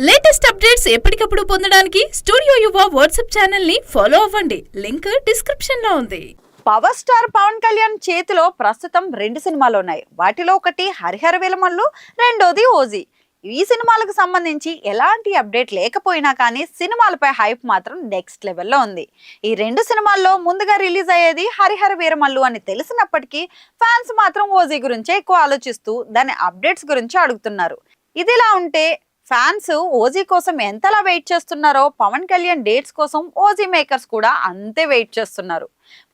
Latest updates ఎప్పటికప్పుడు పొందడానికి studio యువ వాట్సాప్ ఛానల్ ని ఫాలో అవ్వండి. లింక్ డిస్క్రిప్షన్ లో ఉంది. పవర్ స్టార్ పవన్ కళ్యాణ్ చేతిలో ప్రస్తుతం 2 సినిమాలు ఉన్నాయి. వాటిలో ఒకటి హరిహర వీరమల్లు, రెండోది ఓజీ. ఈ సినిమాలకు సంబంధించి ఎలాంటి అప్డేట్ లేకపోయినా కానీ సినిమాలపై హైప్ మాత్రం నెక్స్ట్ లెవెల్లో ఉంది. ఈ 2 సినిమాల్లో ముందుగా రిలీజ్ అయ్యేది హరిహర వీరమల్లు అని తెలిసినప్పటికీ ఫ్యాన్స్ మాత్రం ఓజీ గురించే ఎక్కువ ఆలోచిస్తూ దాని అప్డేట్స్ గురించి అడుగుతున్నారు. ఇదిలా ఉంటే ఫ్యాన్స్ ఓజీ కోసం ఎంతలా వెయిట్ చేస్తున్నారో పవన్ కళ్యాణ్ డేట్స్ కోసం ఓజీ మేకర్స్ కూడా అంతే వెయిట్ చేస్తున్నారు.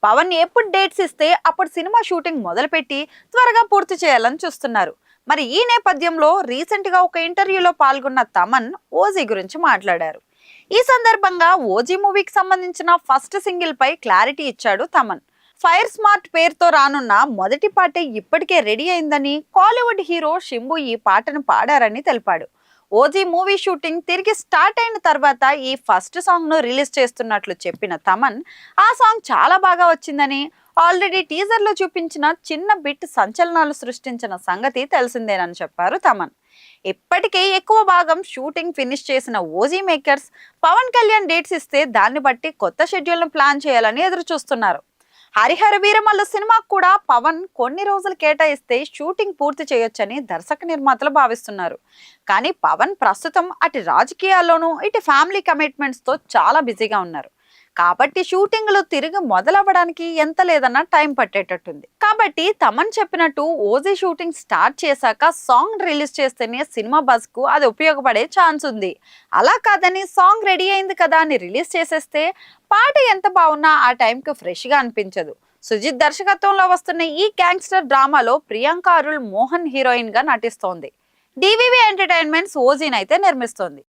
పవన్ ఎప్పుడు డేట్స్ ఇస్తే అప్పుడు సినిమా షూటింగ్ మొదలుపెట్టి త్వరగా పూర్తి చేయాలని చూస్తున్నారు. మరి ఈ నేపథ్యంలో రీసెంట్ గా ఒక ఇంటర్వ్యూలో పాల్గొన్న తమన్ ఓజీ గురించి మాట్లాడారు. ఈ సందర్భంగా ఓజీ మూవీకి సంబంధించిన ఫస్ట్ సింగిల్ పై క్లారిటీ ఇచ్చాడు తమన్. ఫైర్ స్మార్ట్ పేరుతో రానున్న మొదటి పాట ఇప్పటికే రెడీ అయిందని, కాలీవుడ్ హీరో శింబు ఈ పాటను పాడారని తెలిపాడు. ఓజీ మూవీ షూటింగ్ తిరిగి స్టార్ట్ అయిన తర్వాత ఈ ఫస్ట్ సాంగ్ ను రిలీజ్ చేస్తున్నట్లు చెప్పిన తమన్, ఆ సాంగ్ చాలా బాగా వచ్చిందని, ఆల్రెడీ టీజర్ లో చూపించిన చిన్న బిట్ సంచలనాలు సృష్టించిన సంగతి తెలిసిందేనని చెప్పారు తమన్. ఇప్పటికే ఎక్కువ భాగం షూటింగ్ ఫినిష్ చేసిన OG makers Pawan Kalyan dates ఇస్తే దాన్ని బట్టి కొత్త షెడ్యూల్ ను ప్లాన్ చేయాలని ఎదురు చూస్తున్నారు. హరిహర వీరమల్లు సినిమాకు కూడా పవన్ కొన్ని రోజులు కేటాయిస్తే షూటింగ్ పూర్తి చేయొచ్చని దర్శక నిర్మాతలు భావిస్తున్నారు. కానీ పవన్ ప్రస్తుతం అటు రాజకీయాల్లోనూ ఇటు ఫ్యామిలీ కమిట్మెంట్స్ తో చాలా బిజీగా ఉన్నారు. కాబట్టి షూటింగ్లు తిరిగి మొదలవ్వడానికి ఎంత లేదన్నా టైం పట్టేటట్టుంది. కాబట్టి తమన్ చెప్పినట్టు ఓజీ షూటింగ్ స్టార్ట్ చేశాక సాంగ్ రిలీజ్ చేస్తేనే సినిమా బజ్ కు అది ఉపయోగపడే ఛాన్స్ ఉంది. అలా కాదని సాంగ్ రెడీ అయింది కదా అని రిలీజ్ చేసేస్తే పాట ఎంత బాగున్నా ఆ టైంకి ఫ్రెష్ గా అనిపించదు. సుజిత్ దర్శకత్వంలో వస్తున్న ఈ గ్యాంగ్స్టర్ డ్రామాలో ప్రియాంక అరుల్ మోహన్ హీరోయిన్ గా నటిస్తోంది. డివివి ఎంటర్టైన్మెంట్స్ ఓజీని అయితే నిర్మిస్తోంది.